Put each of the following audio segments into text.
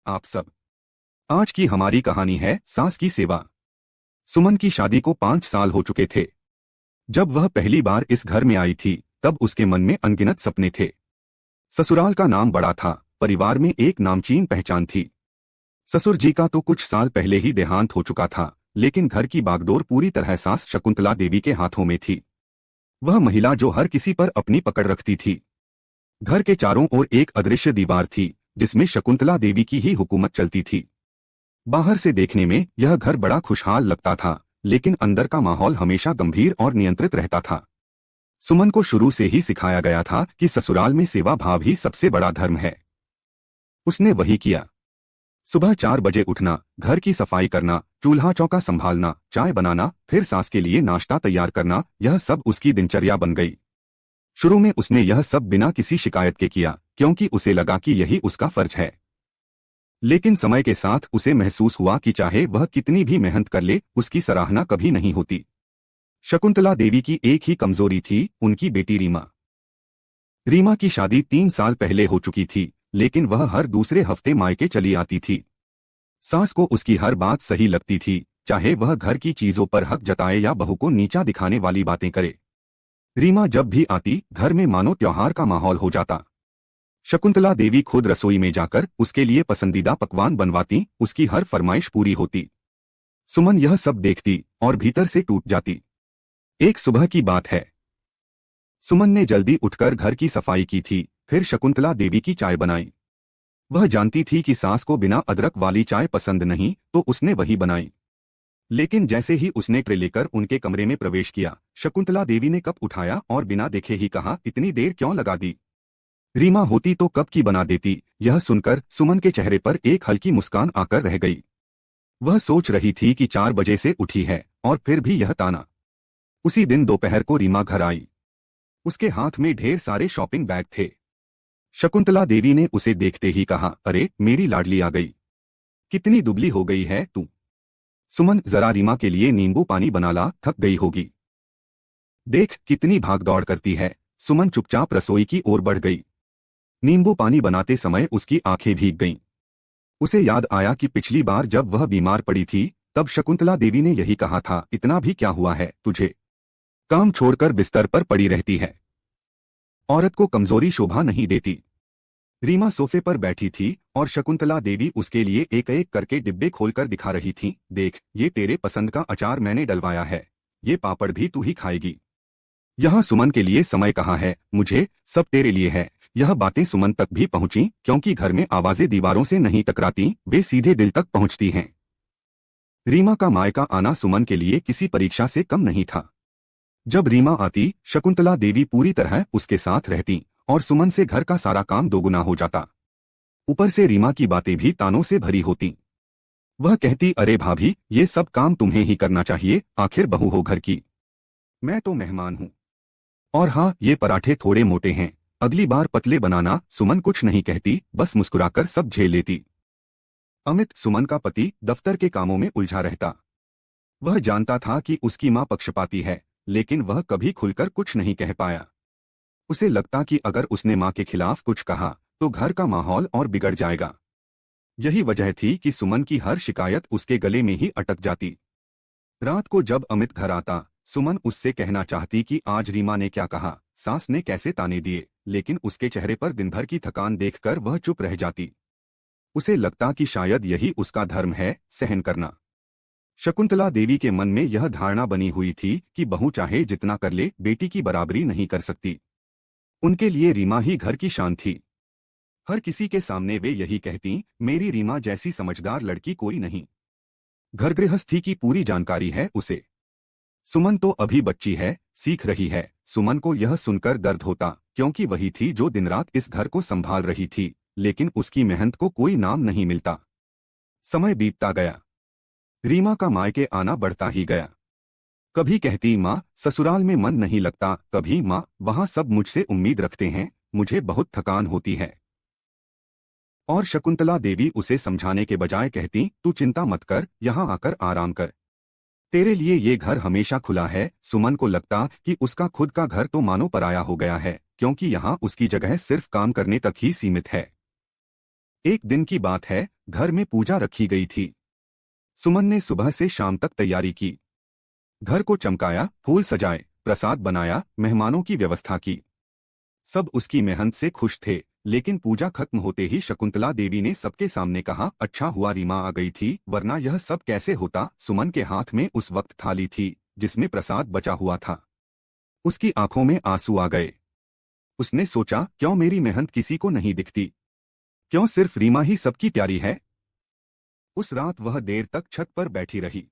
आप सब। आज की हमारी कहानी है सास की सेवा। सुमन की शादी को 5 साल हो चुके थे। जब वह पहली बार इस घर में आई थी तब उसके मन में अनगिनत सपने थे। ससुराल का नाम बड़ा था, परिवार में एक नामचीन पहचान थी। ससुर जी का तो कुछ साल पहले ही देहांत हो चुका था, लेकिन घर की बागडोर पूरी तरह सास शकुंतला देवी के हाथों में थी। वह महिला जो हर किसी पर अपनी पकड़ रखती थी। घर के चारों ओर एक अदृश्य दीवार थी जिसमें शकुंतला देवी की ही हुकूमत चलती थी। बाहर से देखने में यह घर बड़ा खुशहाल लगता था, लेकिन अंदर का माहौल हमेशा गंभीर और नियंत्रित रहता था। सुमन को शुरू से ही सिखाया गया था कि ससुराल में सेवा भाव ही सबसे बड़ा धर्म है। उसने वही किया। सुबह 4 बजे उठना, घर की सफाई करना, चूल्हा चौका संभालना, चाय बनाना, फिर सास के लिए नाश्ता तैयार करना, यह सब उसकी दिनचर्या बन गई। शुरू में उसने यह सब बिना किसी शिकायत के किया, क्योंकि उसे लगा कि यही उसका फर्ज है। लेकिन समय के साथ उसे महसूस हुआ कि चाहे वह कितनी भी मेहनत कर ले, उसकी सराहना कभी नहीं होती। शकुंतला देवी की एक ही कमजोरी थी, उनकी बेटी रीमा। रीमा की शादी 3 साल पहले हो चुकी थी, लेकिन वह हर दूसरे हफ्ते मायके चली आती थी। सास को उसकी हर बात सही लगती थी, चाहे वह घर की चीजों पर हक जताए या बहू को नीचा दिखाने वाली बातें करे। रीमा जब भी आती, घर में मानो त्योहार का माहौल हो जाता। शकुंतला देवी खुद रसोई में जाकर उसके लिए पसंदीदा पकवान बनवाती, उसकी हर फरमाइश पूरी होती। सुमन यह सब देखती और भीतर से टूट जाती। एक सुबह की बात है। सुमन ने जल्दी उठकर घर की सफाई की थी, फिर शकुंतला देवी की चाय बनाई। वह जानती थी कि सास को बिना अदरक वाली चाय पसंद नहीं, तो उसने वही बनाई। लेकिन जैसे ही उसने ट्रे लेकर उनके कमरे में प्रवेश किया, शकुंतला देवी ने कप उठाया और बिना देखे ही कहा, इतनी देर क्यों लगा दी? रीमा होती तो कब की बना देती। यह सुनकर सुमन के चेहरे पर एक हल्की मुस्कान आकर रह गई। वह सोच रही थी कि 4 बजे से उठी है और फिर भी यह ताना। उसी दिन दोपहर को रीमा घर आई। उसके हाथ में ढेर सारे शॉपिंग बैग थे। शकुंतला देवी ने उसे देखते ही कहा, अरे मेरी लाडली आ गई, कितनी दुबली हो गई है तू। सुमन, जरा रीमा के लिए नींबू पानी बना ला, थक गई होगी। देख कितनी भाग दौड़ करती है। सुमन चुपचाप रसोई की ओर बढ़ गई। नींबू पानी बनाते समय उसकी आंखें भीग गईं। उसे याद आया कि पिछली बार जब वह बीमार पड़ी थी तब शकुंतला देवी ने यही कहा था, इतना भी क्या हुआ है तुझे, काम छोड़कर बिस्तर पर पड़ी रहती है। औरत को कमजोरी शोभा नहीं देती। रीमा सोफे पर बैठी थी और शकुंतला देवी उसके लिए एक एक करके डिब्बे खोलकर दिखा रही थी। देख, ये तेरे पसंद का अचार मैंने डलवाया है, ये पापड़ भी तू ही खाएगी। यहाँ सुमन के लिए समय कहाँ है, मुझे सब तेरे लिए है। यह बातें सुमन तक भी पहुंची, क्योंकि घर में आवाजें दीवारों से नहीं टकराती, वे सीधे दिल तक पहुंचती हैं। रीमा का मायका आना सुमन के लिए किसी परीक्षा से कम नहीं था। जब रीमा आती, शकुंतला देवी पूरी तरह उसके साथ रहती और सुमन से घर का सारा काम दोगुना हो जाता। ऊपर से रीमा की बातें भी तानों से भरी होती। वह कहती, अरे भाभी, ये सब काम तुम्हें ही करना चाहिए, आखिर बहू हो घर की, मैं तो मेहमान हूँ। और हाँ, ये पराठे थोड़े मोटे हैं, अगली बार पतले बनाना। सुमन कुछ नहीं कहती, बस मुस्कुराकर सब झेल लेती। अमित, सुमन का पति, दफ्तर के कामों में उलझा रहता। वह जानता था कि उसकी मां पक्षपाती है, लेकिन वह कभी खुलकर कुछ नहीं कह पाया। उसे लगता कि अगर उसने मां के खिलाफ कुछ कहा तो घर का माहौल और बिगड़ जाएगा। यही वजह थी कि सुमन की हर शिकायत उसके गले में ही अटक जाती। रात को जब अमित घर आता, सुमन उससे कहना चाहती कि आज रीमा ने क्या कहा, सास ने कैसे ताने दिए, लेकिन उसके चेहरे पर दिन भर की थकान देखकर वह चुप रह जाती। उसे लगता कि शायद यही उसका धर्म है, सहन करना। शकुंतला देवी के मन में यह धारणा बनी हुई थी कि बहू चाहे जितना कर ले, बेटी की बराबरी नहीं कर सकती। उनके लिए रीमा ही घर की शान थी। हर किसी के सामने वे यही कहती, मेरी रीमा जैसी समझदार लड़की कोई नहीं। घर गृहस्थी की पूरी जानकारी है उसे। सुमन तो अभी बच्ची है, सीख रही है। सुमन को यह सुनकर दर्द होता, क्योंकि वही थी जो दिन रात इस घर को संभाल रही थी, लेकिन उसकी मेहनत को कोई नाम नहीं मिलता। समय बीतता गया। रीमा का मायके आना बढ़ता ही गया। कभी कहती, माँ ससुराल में मन नहीं लगता, कभी माँ वहाँ सब मुझसे उम्मीद रखते हैं, मुझे बहुत थकान होती है। और शकुंतला देवी उसे समझाने के बजाय कहती, तू चिंता मत कर, यहाँ आकर आराम कर, तेरे लिए ये घर हमेशा खुला है। सुमन को लगता कि उसका खुद का घर तो मानो पराया हो गया है, क्योंकि यहाँ उसकी जगह सिर्फ काम करने तक ही सीमित है। एक दिन की बात है, घर में पूजा रखी गई थी। सुमन ने सुबह से शाम तक तैयारी की। घर को चमकाया, फूल सजाए, प्रसाद बनाया, मेहमानों की व्यवस्था की। सब उसकी मेहनत से खुश थे, लेकिन पूजा खत्म होते ही शकुंतला देवी ने सबके सामने कहा, अच्छा हुआ रीमा आ गई थी, वरना यह सब कैसे होता। सुमन के हाथ में उस वक्त थाली थी जिसमें प्रसाद बचा हुआ था। उसकी आंखों में आंसू आ गए। उसने सोचा, क्यों मेरी मेहनत किसी को नहीं दिखती? क्यों सिर्फ रीमा ही सबकी प्यारी है? उस रात वह देर तक छत पर बैठी रही।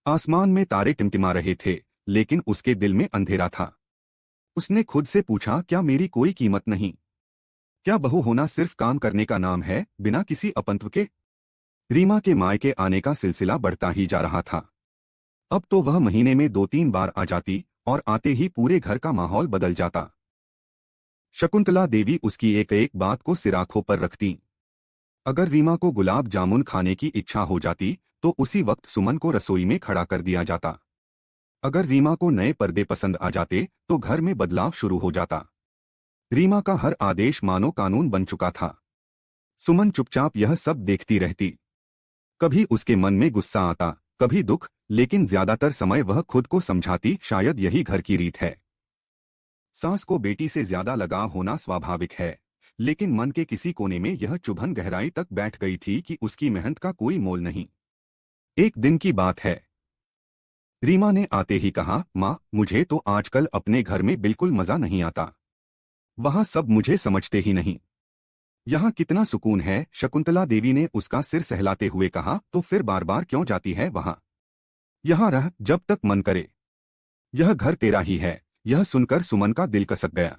आसमान में तारे टिमटिमा रहे थे, लेकिन उसके दिल में अंधेरा था। उसने खुद से पूछा, क्या मेरी कोई कीमत नहीं? क्या बहू होना सिर्फ काम करने का नाम है, बिना किसी अपंत्व के? रीमा के मायके आने का सिलसिला बढ़ता ही जा रहा था। अब तो वह महीने में 2-3 बार आ जाती, और आते ही पूरे घर का माहौल बदल जाता। शकुंतला देवी उसकी एक एक बात को सिर आंखों पर रखती। अगर रीमा को गुलाब जामुन खाने की इच्छा हो जाती, तो उसी वक्त सुमन को रसोई में खड़ा कर दिया जाता। अगर रीमा को नए पर्दे पसंद आ जाते, तो घर में बदलाव शुरू हो जाता। रीमा का हर आदेश मानो कानून बन चुका था। सुमन चुपचाप यह सब देखती रहती। कभी उसके मन में गुस्सा आता, कभी दुख, लेकिन ज्यादातर समय वह खुद को समझाती, शायद यही घर की रीत है। सास को बेटी से ज्यादा लगाव होना स्वाभाविक है, लेकिन मन के किसी कोने में यह चुभन गहराई तक बैठ गई थी कि उसकी मेहनत का कोई मोल नहीं। एक दिन की बात है। रीमा ने आते ही कहा, माँ, मुझे तो आजकल अपने घर में बिल्कुल मजा नहीं आता। वहां सब मुझे समझते ही नहीं। यहाँ कितना सुकून है। शकुंतला देवी ने उसका सिर सहलाते हुए कहा, तो फिर बार बार क्यों जाती है वहां? यहाँ रह, जब तक मन करे। यह घर तेरा ही है। यह सुनकर सुमन का दिल कसक गया।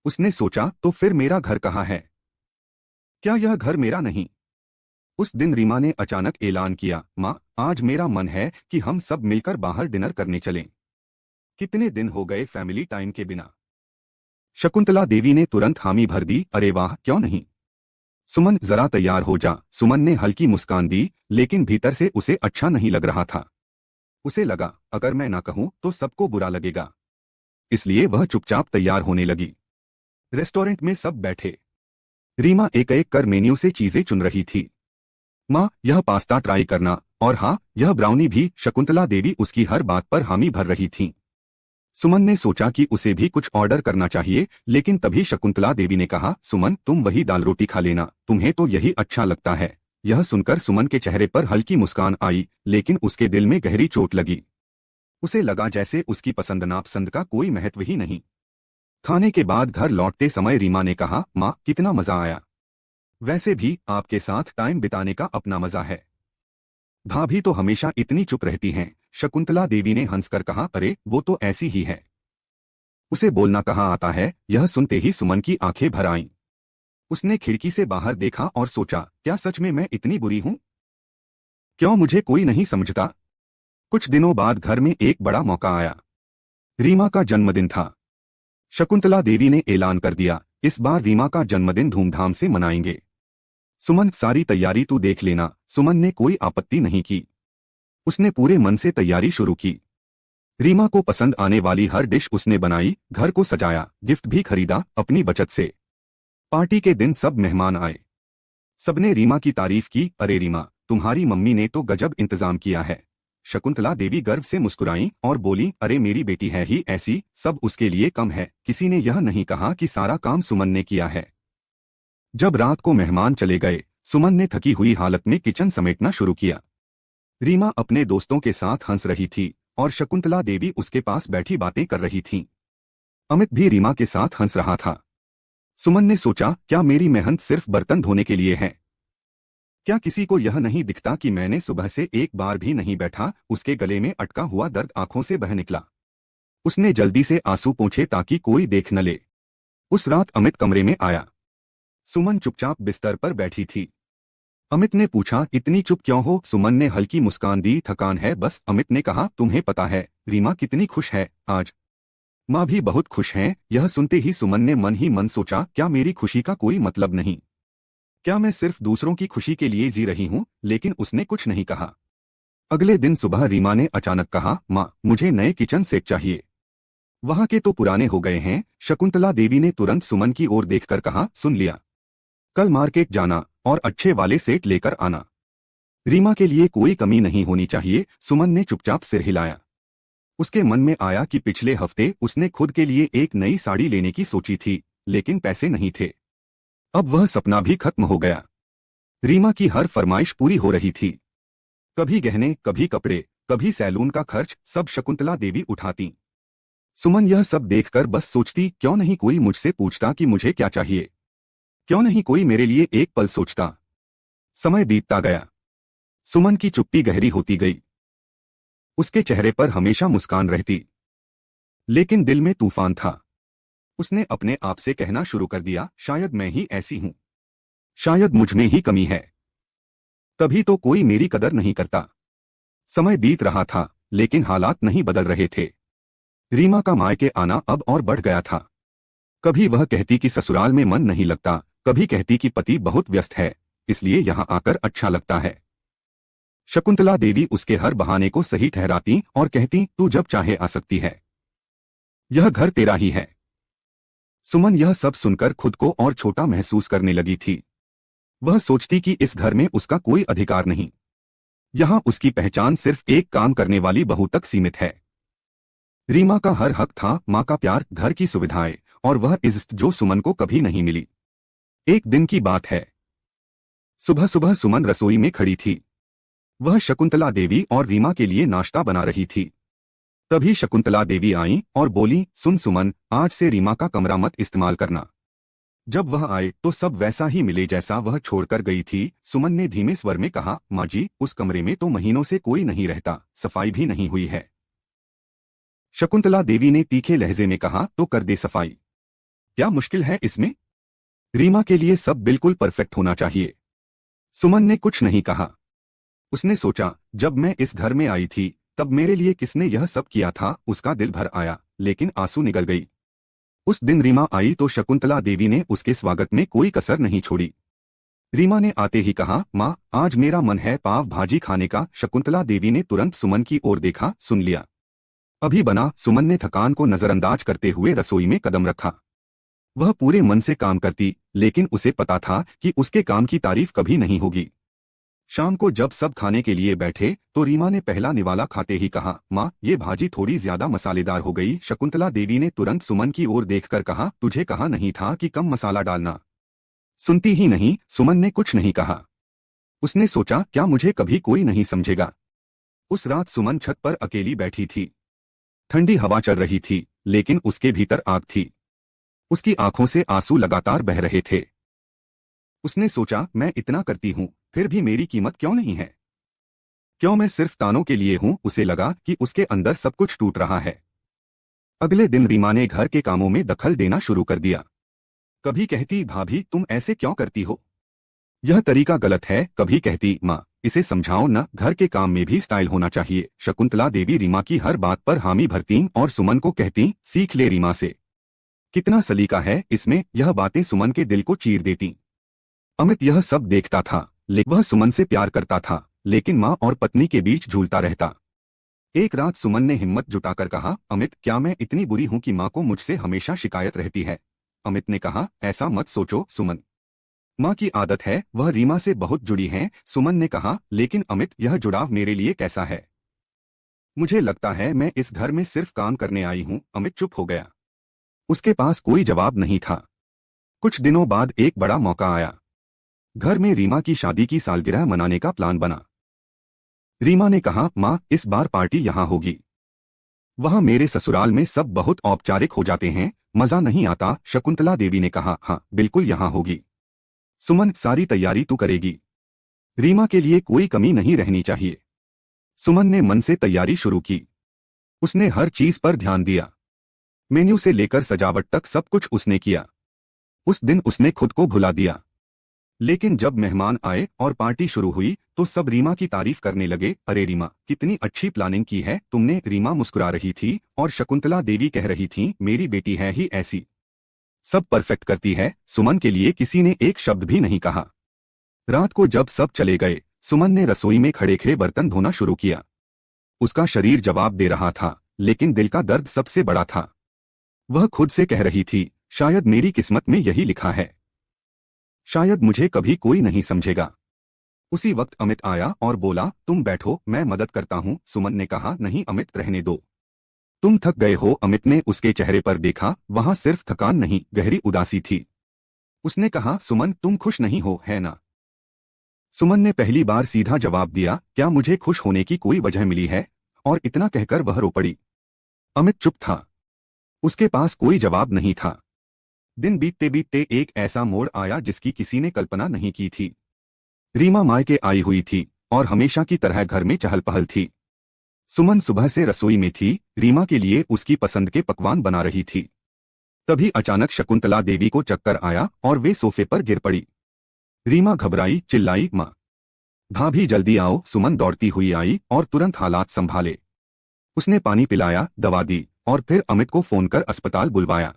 उसने सोचा, तो फिर मेरा घर कहाँ है? क्या यह घर मेरा नहीं? उस दिन रीमा ने अचानक ऐलान किया, माँ, आज मेरा मन है कि हम सब मिलकर बाहर डिनर करने चलें। कितने दिन हो गए फैमिली टाइम के बिना। शकुंतला देवी ने तुरंत हामी भर दी, अरे वाह, क्यों नहीं? सुमन, जरा तैयार हो जा। सुमन ने हल्की मुस्कान दी, लेकिन भीतर से उसे अच्छा नहीं लग रहा था। उसे लगा, अगर मैं ना कहूं तो सबको बुरा लगेगा। इसलिए वह चुपचाप तैयार होने लगी। रेस्टोरेंट में सब बैठे। रीमा एक एक कर मेन्यू से चीजें चुन रही थी। माँ, यह पास्ता ट्राई करना, और हाँ, यह ब्राउनी भी। शकुंतला देवी उसकी हर बात पर हामी भर रही थीं। सुमन ने सोचा कि उसे भी कुछ ऑर्डर करना चाहिए, लेकिन तभी शकुंतला देवी ने कहा, सुमन, तुम वही दाल रोटी खा लेना, तुम्हें तो यही अच्छा लगता है। यह सुनकर सुमन के चेहरे पर हल्की मुस्कान आई, लेकिन उसके दिल में गहरी चोट लगी। उसे लगा जैसे उसकी पसंद नापसंद का कोई महत्व ही नहीं। खाने के बाद घर लौटते समय रीमा ने कहा, माँ, कितना मजा आया। वैसे भी आपके साथ टाइम बिताने का अपना मजा है। भाभी तो हमेशा इतनी चुप रहती हैं। शकुंतला देवी ने हंसकर कहा, अरे वो तो ऐसी ही है। उसे बोलना कहाँ आता है। यह सुनते ही सुमन की आंखें भर आईं। उसने खिड़की से बाहर देखा और सोचा, क्या सच में मैं इतनी बुरी हूं? क्यों मुझे कोई नहीं समझता? कुछ दिनों बाद घर में एक बड़ा मौका आया। रीमा का जन्मदिन था। शकुंतला देवी ने ऐलान कर दिया, इस बार रीमा का जन्मदिन धूमधाम से मनाएंगे। सुमन, सारी तैयारी तू देख लेना। सुमन ने कोई आपत्ति नहीं की। उसने पूरे मन से तैयारी शुरू की। रीमा को पसंद आने वाली हर डिश उसने बनाई, घर को सजाया, गिफ्ट भी खरीदा अपनी बचत से। पार्टी के दिन सब मेहमान आए। सबने रीमा की तारीफ की, अरे रीमा, तुम्हारी मम्मी ने तो गजब इंतजाम किया है। शकुंतला देवी गर्व से मुस्कुराईं और बोली, अरे मेरी बेटी है ही ऐसी, सब उसके लिए कम है। किसी ने यह नहीं कहा कि सारा काम सुमन ने किया है। जब रात को मेहमान चले गए, सुमन ने थकी हुई हालत में किचन समेटना शुरू किया। रीमा अपने दोस्तों के साथ हंस रही थी, और शकुंतला देवी उसके पास बैठी बातें कर रही थीं। अमित भी रीमा के साथ हंस रहा था। सुमन ने सोचा, क्या मेरी मेहनत सिर्फ बर्तन धोने के लिए है? क्या किसी को यह नहीं दिखता कि मैंने सुबह से एक बार भी नहीं बैठा? उसके गले में अटका हुआ दर्द आंखों से बह निकला। उसने जल्दी से आंसू पोंछे ताकि कोई देख न ले। उस रात अमित कमरे में आया। सुमन चुपचाप बिस्तर पर बैठी थी। अमित ने पूछा, इतनी चुप क्यों हो? सुमन ने हल्की मुस्कान दी, थकान है बस। अमित ने कहा, तुम्हें पता है रीमा कितनी खुश है आज? माँ भी बहुत खुश हैं। यह सुनते ही सुमन ने मन ही मन सोचा, क्या मेरी खुशी का कोई मतलब नहीं? क्या मैं सिर्फ दूसरों की खुशी के लिए जी रही हूँ? लेकिन उसने कुछ नहीं कहा। अगले दिन सुबह रीमा ने अचानक कहा, माँ, मुझे नए किचन सेट चाहिए। वहां के तो पुराने हो गए हैं। शकुंतला देवी ने तुरंत सुमन की ओर देखकर कहा, सुन लिया, कल मार्केट जाना और अच्छे वाले सेट लेकर आना। रीमा के लिए कोई कमी नहीं होनी चाहिए। सुमन ने चुपचाप सिर हिलाया। उसके मन में आया कि पिछले हफ्ते उसने खुद के लिए एक नई साड़ी लेने की सोची थी, लेकिन पैसे नहीं थे। अब वह सपना भी खत्म हो गया। रीमा की हर फरमाइश पूरी हो रही थी। कभी गहने, कभी कपड़े, कभी सैलून का खर्च, सब शकुंतला देवी उठाती। सुमन यह सब देखकर बस सोचती, क्यों नहीं कोई मुझसे पूछता कि मुझे क्या चाहिए। क्यों नहीं कोई मेरे लिए एक पल सोचता। समय बीतता गया। सुमन की चुप्पी गहरी होती गई। उसके चेहरे पर हमेशा मुस्कान रहती, लेकिन दिल में तूफान था। उसने अपने आप से कहना शुरू कर दिया, शायद मैं ही ऐसी हूं, शायद मुझ में ही कमी है, तभी तो कोई मेरी कदर नहीं करता। समय बीत रहा था, लेकिन हालात नहीं बदल रहे थे। रीमा का मायके आना अब और बढ़ गया था। कभी वह कहती कि ससुराल में मन नहीं लगता, कभी कहती कि पति बहुत व्यस्त है, इसलिए यहां आकर अच्छा लगता है। शकुंतला देवी उसके हर बहाने को सही ठहराती और कहती, तू जब चाहे आ सकती है, यह घर तेरा ही है। सुमन यह सब सुनकर खुद को और छोटा महसूस करने लगी थी। वह सोचती कि इस घर में उसका कोई अधिकार नहीं। यहां उसकी पहचान सिर्फ एक काम करने वाली बहू तक सीमित है। रीमा का हर हक था, मां का प्यार, घर की सुविधाएं और वह इज्जत जो सुमन को कभी नहीं मिली। एक दिन की बात है। सुबह सुबह सुमन रसोई में खड़ी थी। वह शकुंतला देवी और रीमा के लिए नाश्ता बना रही थी। तभी शकुंतला देवी आईं और बोली, सुन सुमन, आज से रीमा का कमरा मत इस्तेमाल करना। जब वह आए तो सब वैसा ही मिले जैसा वह छोड़कर गई थी। सुमन ने धीमे स्वर में कहा, माँ जी, उस कमरे में तो महीनों से कोई नहीं रहता, सफाई भी नहीं हुई है। शकुंतला देवी ने तीखे लहजे में कहा, तो कर दे सफाई, क्या मुश्किल है इसमें? रीमा के लिए सब बिल्कुल परफेक्ट होना चाहिए। सुमन ने कुछ नहीं कहा। उसने सोचा, जब मैं इस घर में आई थी तब मेरे लिए किसने यह सब किया था। उसका दिल भर आया, लेकिन आंसू निकल गई। उस दिन रीमा आई तो शकुंतला देवी ने उसके स्वागत में कोई कसर नहीं छोड़ी। रीमा ने आते ही कहा, माँ, आज मेरा मन है पाव भाजी खाने का। शकुंतला देवी ने तुरंत सुमन की ओर देखा, सुन लिया, अभी बना। सुमन ने थकान को नजरअंदाज करते हुए रसोई में कदम रखा। वह पूरे मन से काम करती, लेकिन उसे पता था कि उसके काम की तारीफ कभी नहीं होगी। शाम को जब सब खाने के लिए बैठे तो रीमा ने पहला निवाला खाते ही कहा, माँ, ये भाजी थोड़ी ज्यादा मसालेदार हो गई। शकुंतला देवी ने तुरंत सुमन की ओर देखकर कहा, तुझे कहा नहीं था कि कम मसाला डालना? सुनती ही नहीं। सुमन ने कुछ नहीं कहा। उसने सोचा, क्या मुझे कभी कोई नहीं समझेगा। उस रात सुमन छत पर अकेली बैठी थी। ठंडी हवा चल रही थी, लेकिन उसके भीतर आग थी। उसकी आंखों से आंसू लगातार बह रहे थे। उसने सोचा, मैं इतना करती हूँ, फिर भी मेरी कीमत क्यों नहीं है? क्यों मैं सिर्फ तानों के लिए हूँ? उसे लगा कि उसके अंदर सब कुछ टूट रहा है। अगले दिन रीमा ने घर के कामों में दखल देना शुरू कर दिया। कभी कहती, भाभी तुम ऐसे क्यों करती हो, यह तरीका गलत है। कभी कहती, माँ, इसे समझाओ न, घर के काम में भी स्टाइल होना चाहिए। शकुंतला देवी रीमा की हर बात पर हामी भरती और सुमन को कहती, सीख ले रीमा से, कितना सलीका है इसमें। यह बातें सुमन के दिल को चीर देती। अमित यह सब देखता था, लेकिन वह सुमन से प्यार करता था, लेकिन माँ और पत्नी के बीच झूलता रहता। एक रात सुमन ने हिम्मत जुटाकर कहा, अमित, क्या मैं इतनी बुरी हूं कि माँ को मुझसे हमेशा शिकायत रहती है? अमित ने कहा, ऐसा मत सोचो सुमन, माँ की आदत है, वह रीमा से बहुत जुड़ी हैं। सुमन ने कहा, लेकिन अमित, यह जुड़ाव मेरे लिए कैसा है? मुझे लगता है मैं इस घर में सिर्फ काम करने आई हूँ। अमित चुप हो गया। उसके पास कोई जवाब नहीं था। कुछ दिनों बाद एक बड़ा मौका आया। घर में रीमा की शादी की सालगिरह मनाने का प्लान बना। रीमा ने कहा, माँ, इस बार पार्टी यहाँ होगी। वहाँ मेरे ससुराल में सब बहुत औपचारिक हो जाते हैं, मजा नहीं आता। शकुंतला देवी ने कहा, हाँ बिल्कुल यहाँ होगी। सुमन, सारी तैयारी तू करेगी, रीमा के लिए कोई कमी नहीं रहनी चाहिए। सुमन ने मन से तैयारी शुरू की। उसने हर चीज पर ध्यान दिया। मेन्यू से लेकर सजावट तक सब कुछ उसने किया। उस दिन उसने खुद को भुला दिया। लेकिन जब मेहमान आए और पार्टी शुरू हुई तो सब रीमा की तारीफ करने लगे। अरे रीमा, कितनी अच्छी प्लानिंग की है तुमने। रीमा मुस्कुरा रही थी और शकुंतला देवी कह रही थी, मेरी बेटी है ही ऐसी, सब परफेक्ट करती है। सुमन के लिए किसी ने एक शब्द भी नहीं कहा। रात को जब सब चले गए, सुमन ने रसोई में खड़े खड़े बर्तन धोना शुरू किया। उसका शरीर जवाब दे रहा था, लेकिन दिल का दर्द सबसे बड़ा था। वह खुद से कह रही थी, शायद मेरी किस्मत में यही लिखा है। शायद मुझे कभी कोई नहीं समझेगा। उसी वक्त अमित आया और बोला, तुम बैठो, मैं मदद करता हूँ। सुमन ने कहा, नहीं अमित, रहने दो, तुम थक गए हो। अमित ने उसके चेहरे पर देखा, वहां सिर्फ थकान नहीं, गहरी उदासी थी। उसने कहा, सुमन तुम खुश नहीं हो, है ना? सुमन ने पहली बार सीधा जवाब दिया, क्या मुझे खुश होने की कोई वजह मिली है? और इतना कहकर वह रो पड़ी। अमित चुप था, उसके पास कोई जवाब नहीं था। दिन बीतते बीतते एक ऐसा मोड़ आया जिसकी किसी ने कल्पना नहीं की थी। रीमा मायके आई हुई थी और हमेशा की तरह घर में चहल पहल थी। सुमन सुबह से रसोई में थी, रीमा के लिए उसकी पसंद के पकवान बना रही थी। तभी अचानक शकुंतला देवी को चक्कर आया और वे सोफे पर गिर पड़ी। रीमा घबराई, चिल्लाई, माँ, भाभी जल्दी आओ। सुमन दौड़ती हुई आई और तुरंत हालात संभाले। उसने पानी पिलाया, दवा दी और फिर अमित को फोन कर अस्पताल बुलवाया।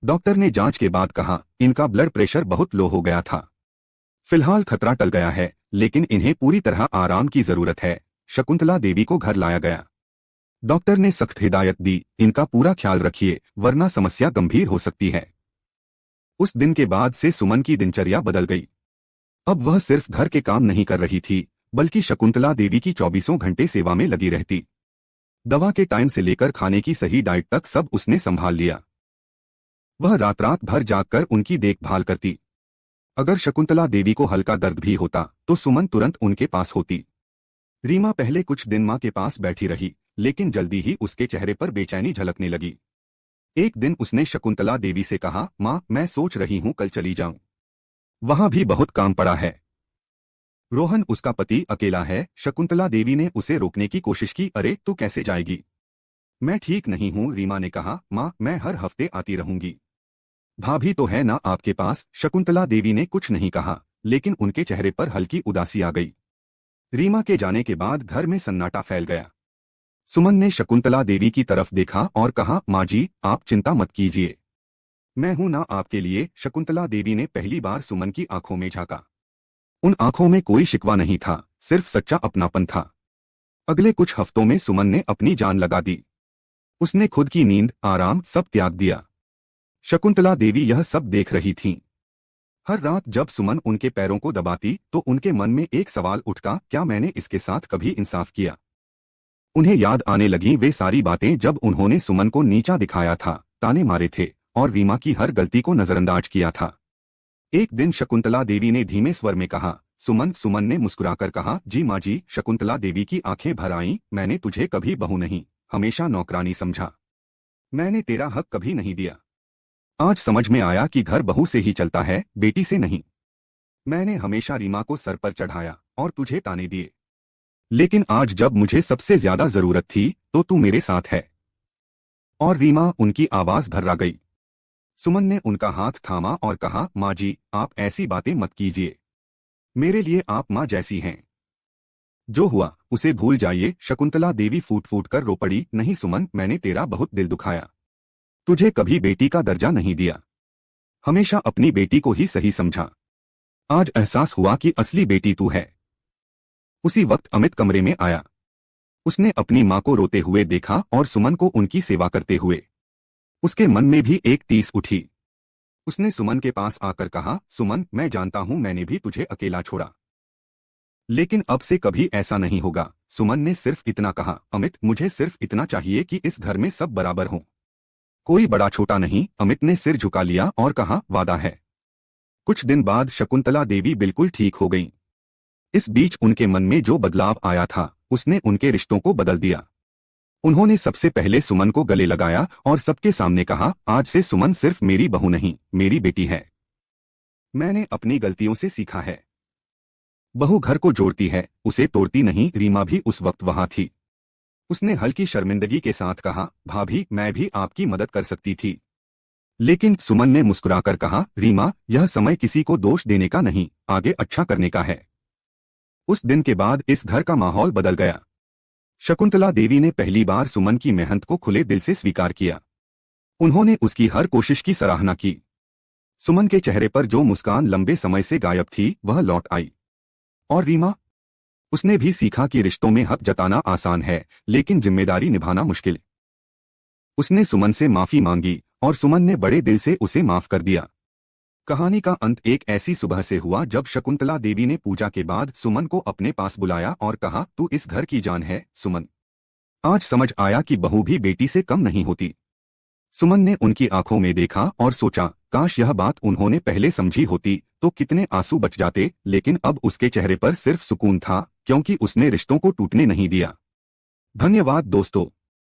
डॉक्टर ने जांच के बाद कहा, इनका ब्लड प्रेशर बहुत लो हो गया था। फिलहाल खतरा टल गया है, लेकिन इन्हें पूरी तरह आराम की जरूरत है। शकुंतला देवी को घर लाया गया। डॉक्टर ने सख्त हिदायत दी, इनका पूरा ख्याल रखिए, वरना समस्या गंभीर हो सकती है। उस दिन के बाद से सुमन की दिनचर्या बदल गई। अब वह सिर्फ घर के काम नहीं कर रही थी, बल्कि शकुंतला देवी की 24 घंटे सेवा में लगी रहती। दवा के टाइम से लेकर खाने की सही डाइट तक सब उसने संभाल लिया। वह रात रात भर जागकर उनकी देखभाल करती। अगर शकुंतला देवी को हल्का दर्द भी होता तो सुमन तुरंत उनके पास होती। रीमा पहले कुछ दिन मां के पास बैठी रही, लेकिन जल्दी ही उसके चेहरे पर बेचैनी झलकने लगी। एक दिन उसने शकुंतला देवी से कहा, मां, मैं सोच रही हूं कल चली जाऊं, वहां भी बहुत काम पड़ा है। रोहन उसका पति अकेला है। शकुंतला देवी ने उसे रोकने की कोशिश की, अरे तू कैसे जाएगी? मैं ठीक नहीं हूं, रीमा ने कहा। मां, मैं हर हफ्ते आती रहूंगी। भाभी तो है ना आपके पास? शकुंतला देवी ने कुछ नहीं कहा, लेकिन उनके चेहरे पर हल्की उदासी आ गई। रीमा के जाने के बाद घर में सन्नाटा फैल गया। सुमन ने शकुंतला देवी की तरफ देखा और कहा, माँ जी, आप चिंता मत कीजिए, मैं हूं ना आपके लिए। शकुंतला देवी ने पहली बार सुमन की आंखों में झांका। उन आंखों में कोई शिकवा नहीं था, सिर्फ सच्चा अपनापन था। अगले कुछ हफ्तों में सुमन ने अपनी जान लगा दी। उसने खुद की नींद, आराम सब त्याग दिया। शकुंतला देवी यह सब देख रही थीं। हर रात जब सुमन उनके पैरों को दबाती तो उनके मन में एक सवाल उठता, क्या मैंने इसके साथ कभी इंसाफ किया? उन्हें याद आने लगी वे सारी बातें जब उन्होंने सुमन को नीचा दिखाया था, ताने मारे थे और रीमा की हर गलती को नजरअंदाज किया था। एक दिन शकुंतला देवी ने धीमे स्वर में कहा, सुमन। सुमन ने मुस्कुराकर कहा, जी माँ जी। शकुंतला देवी की आंखें भर आईं, मैंने तुझे कभी बहू नहीं, हमेशा नौकरानी समझा। मैंने तेरा हक कभी नहीं दिया। आज समझ में आया कि घर बहू से ही चलता है, बेटी से नहीं। मैंने हमेशा रीमा को सर पर चढ़ाया और तुझे ताने दिए, लेकिन आज जब मुझे सबसे ज्यादा जरूरत थी तो तू मेरे साथ है। और रीमा, उनकी आवाज भर्रा गई। सुमन ने उनका हाथ थामा और कहा, माँ जी, आप ऐसी बातें मत कीजिए, मेरे लिए आप माँ जैसी हैं। जो हुआ उसे भूल जाइए। शकुंतला देवी फूट फूट कर रो पड़ी, नहीं सुमन, मैंने तेरा बहुत दिल दुखाया, तुझे कभी बेटी का दर्जा नहीं दिया, हमेशा अपनी बेटी को ही सही समझा। आज एहसास हुआ कि असली बेटी तू है। उसी वक्त अमित कमरे में आया। उसने अपनी मां को रोते हुए देखा और सुमन को उनकी सेवा करते हुए। उसके मन में भी एक टीस उठी। उसने सुमन के पास आकर कहा, सुमन, मैं जानता हूं मैंने भी तुझे अकेला छोड़ा, लेकिन अब से कभी ऐसा नहीं होगा। सुमन ने सिर्फ इतना कहा, अमित, मुझे सिर्फ इतना चाहिए कि इस घर में सब बराबर हों, कोई बड़ा छोटा नहीं। अमित ने सिर झुका लिया और कहा, वादा है। कुछ दिन बाद शकुंतला देवी बिल्कुल ठीक हो गईं। इस बीच उनके मन में जो बदलाव आया था उसने उनके रिश्तों को बदल दिया। उन्होंने सबसे पहले सुमन को गले लगाया और सबके सामने कहा, आज से सुमन सिर्फ मेरी बहू नहीं, मेरी बेटी है। मैंने अपनी गलतियों से सीखा है, बहू घर को जोड़ती है, उसे तोड़ती नहीं। रीमा भी उस वक्त वहां थी। उसने हल्की शर्मिंदगी के साथ कहा, भाभी, मैं भी आपकी मदद कर सकती थी। लेकिन सुमन ने मुस्कुराकर कहा, रीमा, यह समय किसी को दोष देने का नहीं, आगे अच्छा करने का है। उस दिन के बाद इस घर का माहौल बदल गया। शकुंतला देवी ने पहली बार सुमन की मेहनत को खुले दिल से स्वीकार किया। उन्होंने उसकी हर कोशिश की सराहना की। सुमन के चेहरे पर जो मुस्कान लंबे समय से गायब थी वह लौट आई। और रीमा, उसने भी सीखा कि रिश्तों में हक जताना आसान है, लेकिन जिम्मेदारी निभाना मुश्किल। उसने सुमन से माफी मांगी और सुमन ने बड़े दिल से उसे माफ कर दिया। कहानी का अंत एक ऐसी सुबह से हुआ जब शकुंतला देवी ने पूजा के बाद सुमन को अपने पास बुलाया और कहा, तू इस घर की जान है सुमन। आज समझ आया कि बहू भी बेटी से कम नहीं होती। सुमन ने उनकी आंखों में देखा और सोचा, काश यह बात उन्होंने पहले समझी होती तो कितने आंसू बच जाते, लेकिन अब उसके चेहरे पर सिर्फ सुकून था, क्योंकि उसने रिश्तों को टूटने नहीं दिया। धन्यवाद दोस्तों।